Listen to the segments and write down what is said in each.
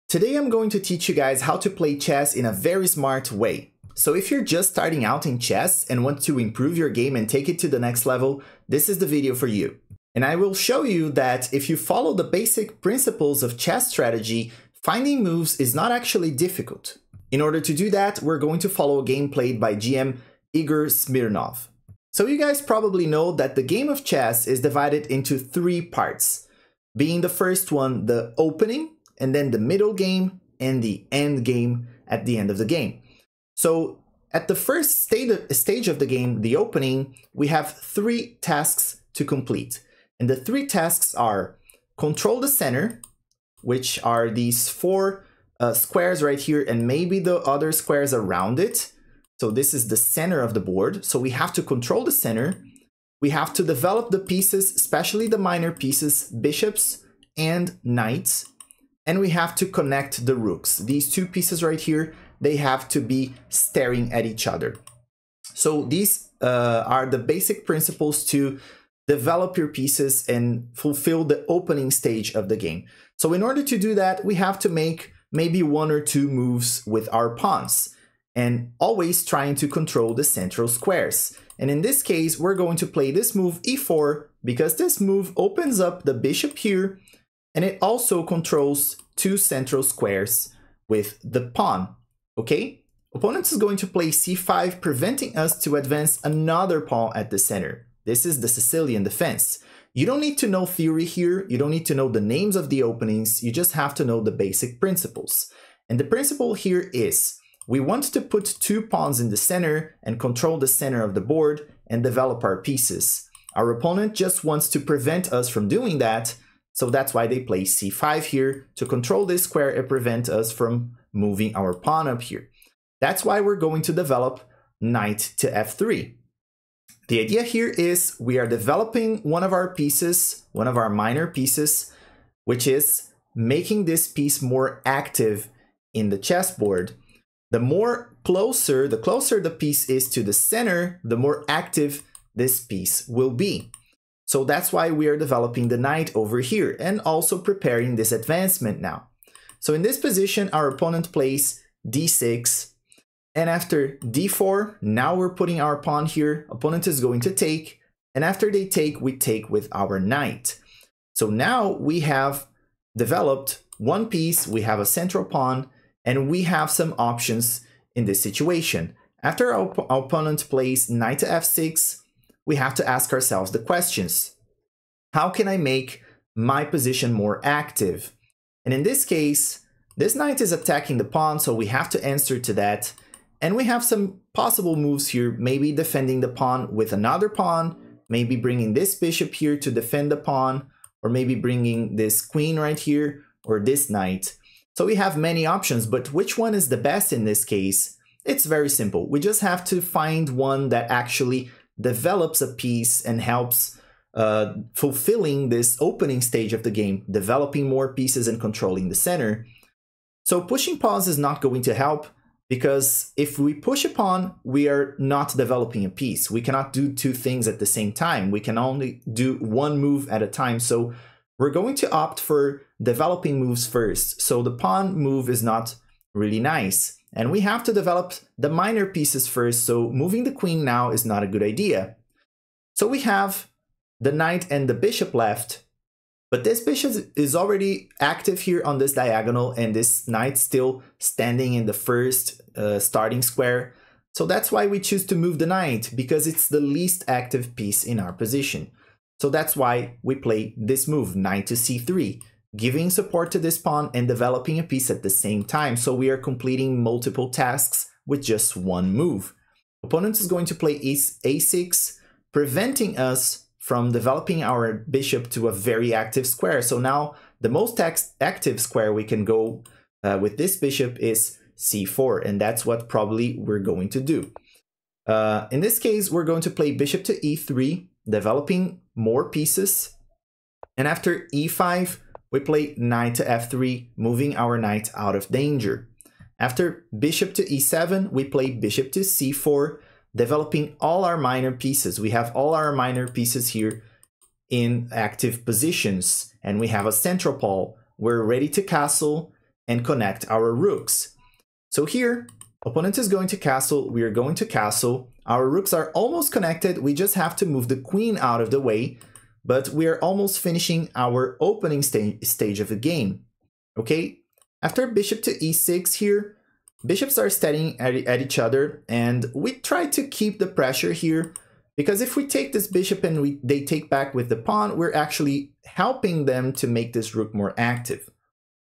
Today I'm going to teach you guys how to play chess in a very smart way. So if you're just starting out in chess and want to improve your game and take it to the next level, this is the video for you. And I will show you that if you follow the basic principles of chess strategy, finding moves is not actually difficult. In order to do that, we're going to follow a game played by GM Igor Smirnov. So you guys probably know that the game of chess is divided into three parts, being the first one the opening, and then the middle game and the end game at the end of the game. So at the first stage of the game, the opening, we have three tasks to complete. And the three tasks are control the center, which are these four squares right here, and maybe the other squares around it. So this is the center of the board. So we have to control the center. We have to develop the pieces, especially the minor pieces, bishops and knights. And we have to connect the rooks. These two pieces right here, they have to be staring at each other. So these are the basic principles to develop your pieces and fulfill the opening stage of the game. So in order to do that, we have to make maybe one or two moves with our pawns and always trying to control the central squares. And in this case, we're going to play this move e4 because this move opens up the bishop here, and it also controls two central squares with the pawn, okay? Opponent is going to play c5, preventing us to advance another pawn at the center. This is the Sicilian defense. You don't need to know theory here. You don't need to know the names of the openings. You just have to know the basic principles. And the principle here is we want to put two pawns in the center and control the center of the board and develop our pieces. Our opponent just wants to prevent us from doing that. So that's why they play c5 here to control this square and prevent us from moving our pawn up here. That's why we're going to develop knight to f3. The idea here is we are developing one of our pieces, one of our minor pieces, which is making this piece more active in the chessboard. The closer the piece is to the center, the more active this piece will be. So that's why we are developing the knight over here and also preparing this advancement now. So in this position, our opponent plays d6, and after d4, now we're putting our pawn here. Opponent is going to take, and after they take, we take with our knight. So now we have developed one piece, we have a central pawn, and we have some options in this situation. After our opponent plays knight to f6, we have to ask ourselves the questions. How can I make my position more active? And in this case, this knight is attacking the pawn, so we have to answer to that. And we have some possible moves here, maybe defending the pawn with another pawn, maybe bringing this bishop here to defend the pawn, or maybe bringing this queen right here, or this knight. So we have many options, but which one is the best in this case? It's very simple. We just have to find one that actually develops a piece and helps fulfilling this opening stage of the game, developing more pieces and controlling the center. So pushing pawns is not going to help, because if we push a pawn, we are not developing a piece. We cannot do two things at the same time. We can only do one move at a time. So we're going to opt for developing moves first. So the pawn move is not really nice. And we have to develop the minor pieces first, so moving the queen now is not a good idea. So we have the knight and the bishop left, but this bishop is already active here on this diagonal, and this knight still standing in the first starting square. So that's why we choose to move the knight, because it's the least active piece in our position. So that's why we play this move, knight to c3. Giving support to this pawn and developing a piece at the same time, so we are completing multiple tasks with just one move. Opponent is going to play a6, preventing us from developing our bishop to a very active square. So now the most active square we can go with this bishop is c4, and that's what probably we're going to do. In this case, we're going to play bishop to e3, developing more pieces, and after e5, we play knight to f3, moving our knight out of danger. After bishop to e7, we play bishop to c4, developing all our minor pieces. We have all our minor pieces here in active positions, and we have a central pawn. We're ready to castle, and connect our rooks. So here, opponent is going to castle, we are going to castle. Our rooks are almost connected, we just have to move the queen out of the way, but we are almost finishing our opening stage of the game. Okay, after bishop to e6 here, bishops are standing at each other, and we try to keep the pressure here, because if we take this bishop and they take back with the pawn, we're actually helping them to make this rook more active.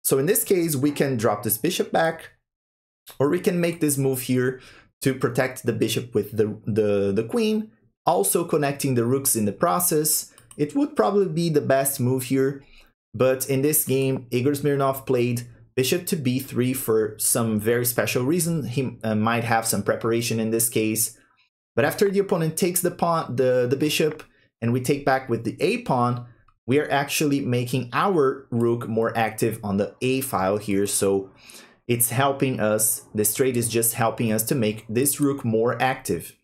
So in this case, we can drop this bishop back, or we can make this move here to protect the bishop with the queen, also connecting the rooks in the process. It would probably be the best move here, but in this game, Igor Smirnov played bishop to b3 for some very special reason. He might have some preparation in this case, but after the opponent takes the pawn, the bishop, and we take back with the a pawn, we are actually making our rook more active on the a file here, so it's helping us, this trade is just helping us to make this rook more active.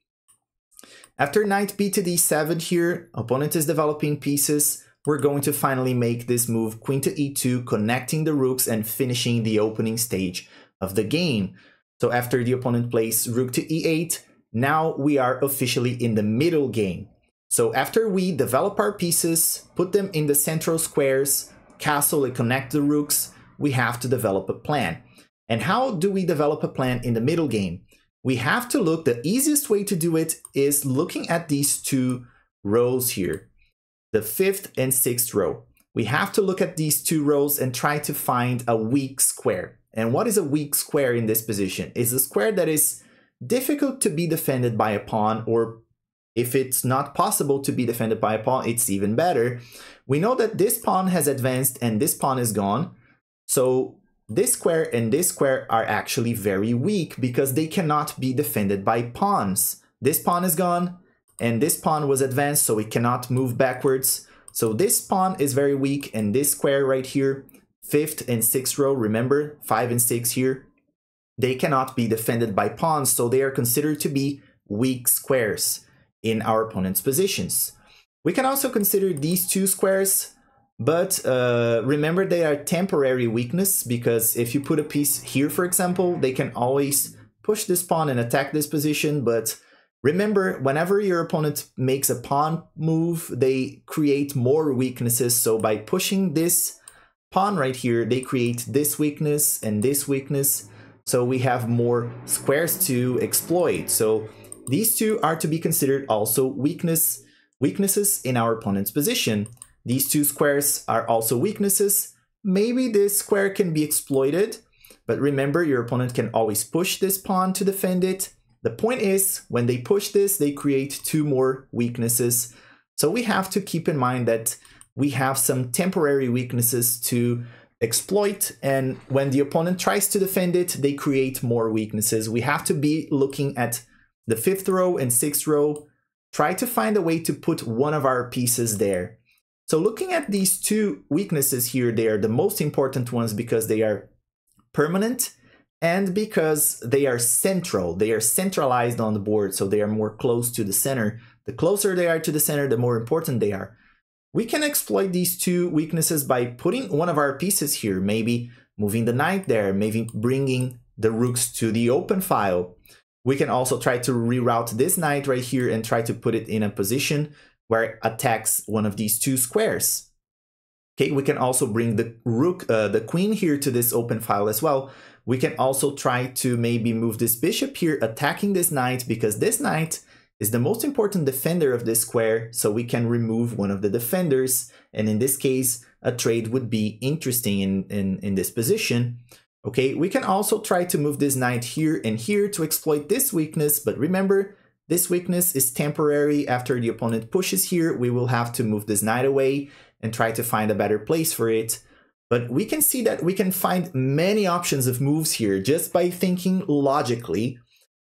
After knight b to d7 here, opponent is developing pieces. We're going to finally make this move, queen to e2, connecting the rooks and finishing the opening stage of the game. So after the opponent plays rook to e8, now we are officially in the middle game. So after we develop our pieces, put them in the central squares, castle and connect the rooks, we have to develop a plan. And how do we develop a plan in the middle game? We have to look, the easiest way to do it is looking at these two rows here, the fifth and sixth row. We have to look at these two rows and try to find a weak square. And what is a weak square in this position? It's a square that is difficult to be defended by a pawn, or if it's not possible to be defended by a pawn, it's even better. We know that this pawn has advanced and this pawn is gone. So this square and this square are actually very weak because they cannot be defended by pawns. This pawn is gone and this pawn was advanced, so it cannot move backwards. So this pawn is very weak, and this square right here, fifth and sixth row, remember 5 and 6 here, they cannot be defended by pawns, so they are considered to be weak squares in our opponent's positions. We can also consider these two squares, but remember they are temporary weakness, because if you put a piece here, for example, they can always push this pawn and attack this position. But remember, whenever your opponent makes a pawn move, they create more weaknesses. So by pushing this pawn right here, they create this weakness and this weakness. So we have more squares to exploit. So these two are to be considered also weaknesses in our opponent's position. These two squares are also weaknesses. Maybe this square can be exploited, but remember, your opponent can always push this pawn to defend it. The point is, when they push this, they create two more weaknesses. So we have to keep in mind that we have some temporary weaknesses to exploit, and when the opponent tries to defend it, they create more weaknesses. We have to be looking at the fifth row and sixth row, try to find a way to put one of our pieces there. So looking at these two weaknesses here, they are the most important ones because they are permanent and because they are central. They are centralized on the board, so they are more close to the center. The closer they are to the center, the more important they are. We can exploit these two weaknesses by putting one of our pieces here, maybe moving the knight there, maybe bringing the rooks to the open file. We can also try to reroute this knight right here and try to put it in a position where it attacks one of these two squares. Okay, we can also bring the rook, the queen here to this open file as well. We can also try to maybe move this bishop here, attacking this knight, because this knight is the most important defender of this square, so we can remove one of the defenders, and in this case, a trade would be interesting in this position. Okay, we can also try to move this knight here and here to exploit this weakness, but remember, this weakness is temporary. After the opponent pushes here, we will have to move this knight away and try to find a better place for it. But we can see that we can find many options of moves here just by thinking logically.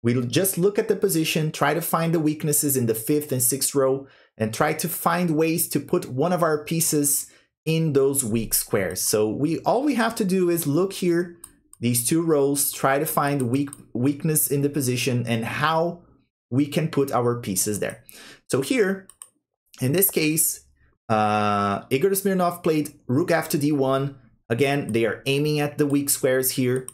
We'll just look at the position, try to find the weaknesses in the fifth and sixth row, and try to find ways to put one of our pieces in those weak squares. So all we have to do is look here, these two rows, try to find weakness in the position and how we can put our pieces there. So here, in this case, Igor Smirnov played rook f to d1, Again, they are aiming at the weak squares here.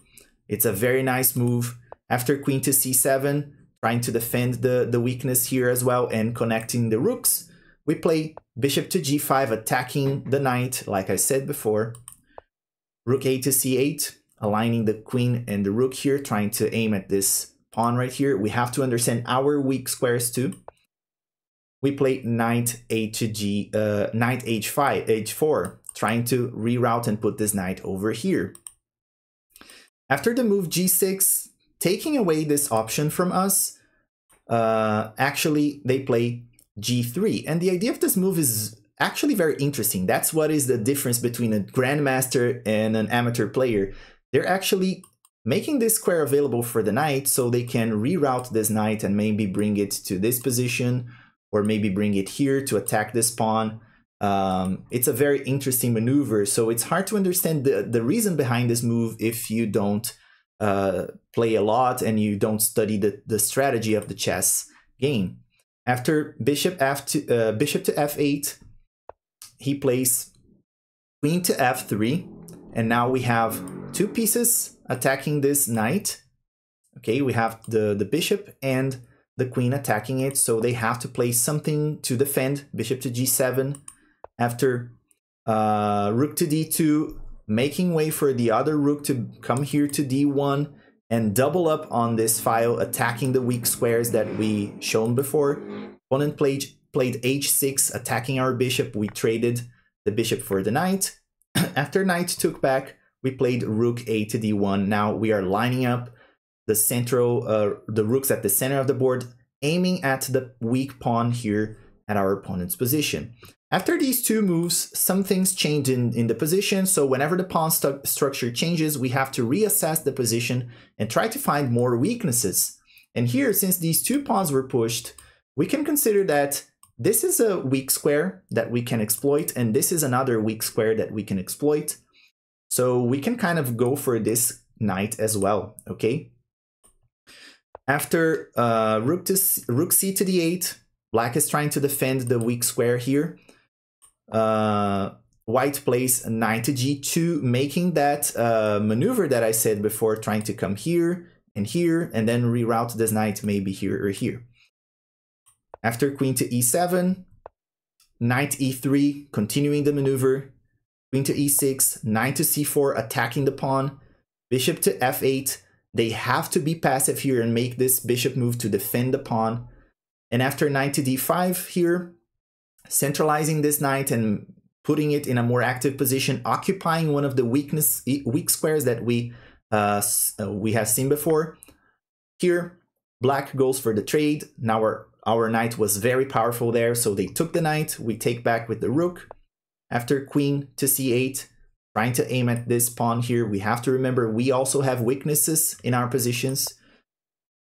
It's a very nice move. After queen to c7, trying to defend the weakness here as well and connecting the rooks, we play bishop to g5, attacking the knight, like I said before. Rook a to c8, aligning the queen and the rook here, trying to aim at this pawn right here. We have to understand our weak squares too. We play knight a to g, knight h5, h4, trying to reroute and put this knight over here. After the move g6, taking away this option from us, actually they play g3. And the idea of this move is actually very interesting. That's what is the difference between a grandmaster and an amateur player. They're actually making this square available for the knight so they can reroute this knight and maybe bring it to this position, or maybe bring it here to attack this pawn. It's a very interesting maneuver, so it's hard to understand the reason behind this move if you don't play a lot and you don't study the strategy of the chess game. After bishop to f8, he plays queen to f3, and now we have two pieces attacking this knight. Okay, we have the bishop and the queen attacking it, so they have to play something to defend. Bishop to g7. After rook to d2, making way for the other rook to come here to d1 and double up on this file, attacking the weak squares that we shown before. Opponent played h6, attacking our bishop. We traded the bishop for the knight. After knight took back, we played rook a to d1. Now we are lining up the central, the rooks at the center of the board, aiming at the weak pawn here at our opponent's position. After these two moves, some things change in the position, so whenever the pawn structure changes, we have to reassess the position and try to find more weaknesses. And here, since these two pawns were pushed, we can consider that this is a weak square that we can exploit, and this is another weak square that we can exploit. So we can kind of go for this knight as well, okay? After rook c to d8, black is trying to defend the weak square here. White plays knight to g2, making that maneuver that I said before, trying to come here, and then reroute this knight maybe here or here. After queen to e7, knight e3, continuing the maneuver. Queen to e6, knight to c4, attacking the pawn. Bishop to f8. They have to be passive here and make this bishop move to defend the pawn. And after knight to d5 here, centralizing this knight and putting it in a more active position, occupying one of the weak squares that we have seen before. Here, black goes for the trade. Now our knight was very powerful there, so they took the knight. We take back with the rook. After queen to c8, trying to aim at this pawn here. We have to remember we also have weaknesses in our positions.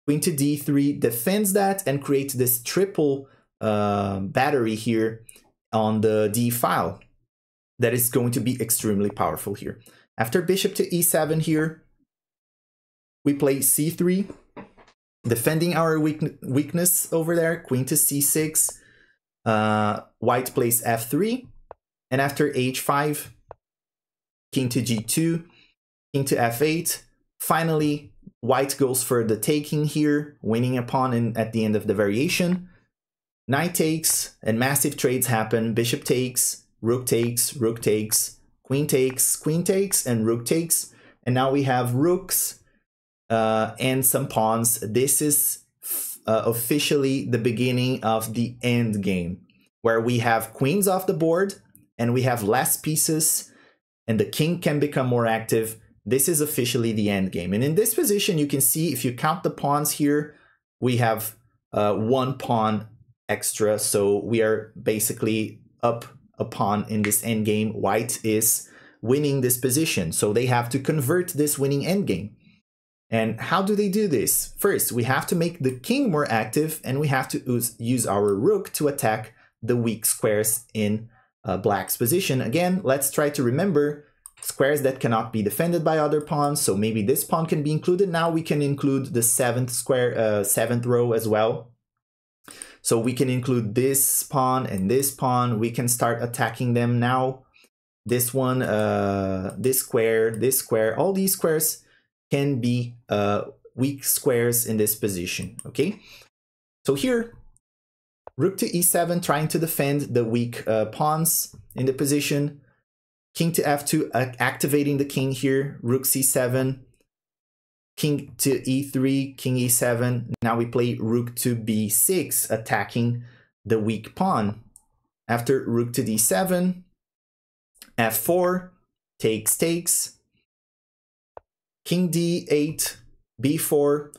Queen to d3 defends that and creates this triple battery here on the d file that is going to be extremely powerful here. After bishop to e7 here, we play c3, defending our weakness over there. Queen to c6, white plays f3, and after h5, king to g2, king to f8. Finally, white goes for the taking here, winning a pawn at the end of the variation. Knight takes, and massive trades happen. Bishop takes, rook takes, queen takes, and rook takes. And now we have rooks and some pawns. This is officially the beginning of the end game, where we have queens off the board and we have less pieces, and the king can become more active. This is officially the end game. And in this position, you can see if you count the pawns here, we have one pawn extra. So we are basically up a pawn in this end game. White is winning this position. So they have to convert this winning end game. And how do they do this? First, we have to make the king more active, and we have to use our rook to attack the weak squares in black's position. Again, let's try to remember squares that cannot be defended by other pawns. So maybe this pawn can be included. Now we can include the seventh row as well. So we can include this pawn and this pawn. We can start attacking them now. this one, this square, all these squares can be weak squares in this position, okay? So here, rook to e7, trying to defend the weak pawns in the position. King to f2, activating the king here, rook c7, king to e3, king e7. Now we play rook to b6, attacking the weak pawn. After rook to d7, f4, takes, king d8, b4.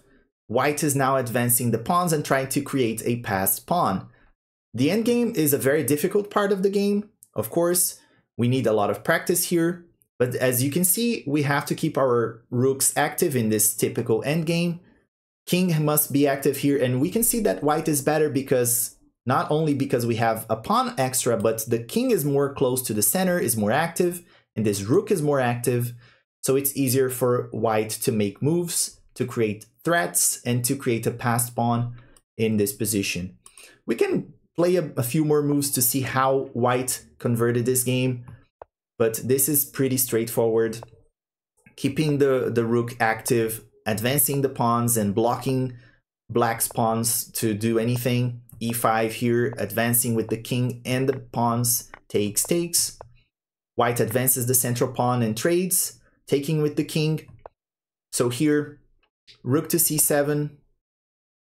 White is now advancing the pawns and trying to create a passed pawn. The endgame is a very difficult part of the game. Of course, we need a lot of practice here, but as you can see, we have to keep our rooks active in this typical endgame. King must be active here, and we can see that white is better because not only because we have a pawn extra, but the king is more close to the center, is more active, and this rook is more active, so it's easier for white to make moves, to create threats, and to create a passed pawn in this position. We can play a few more moves to see how white converted this game, but this is pretty straightforward. Keeping the rook active, advancing the pawns and blocking black's pawns to do anything. e5 here, advancing with the king and the pawns, takes. White advances the central pawn and trades, taking with the king. So here, rook to c7,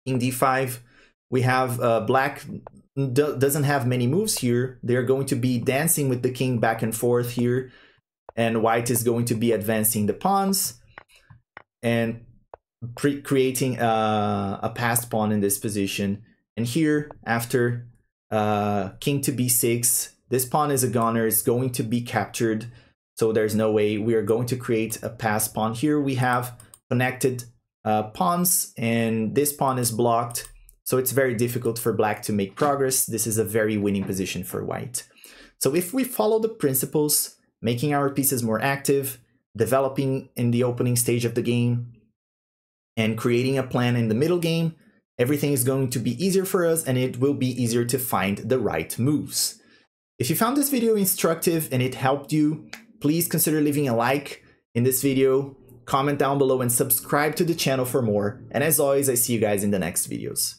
king d5. We have black doesn't have many moves here. They're going to be dancing with the king back and forth here, and white is going to be advancing the pawns and creating a passed pawn in this position. And here, after king to b6, this pawn is a goner, it's going to be captured, so there's no way we are going to create a passed pawn. Here we have connected pawns, and this pawn is blocked, so it's very difficult for black to make progress. This is a very winning position for white. So if we follow the principles, making our pieces more active, developing in the opening stage of the game, and creating a plan in the middle game, everything is going to be easier for us, and it will be easier to find the right moves. If you found this video instructive and it helped you, please consider leaving a like in this video, comment down below, and subscribe to the channel for more. And as always, I see you guys in the next videos.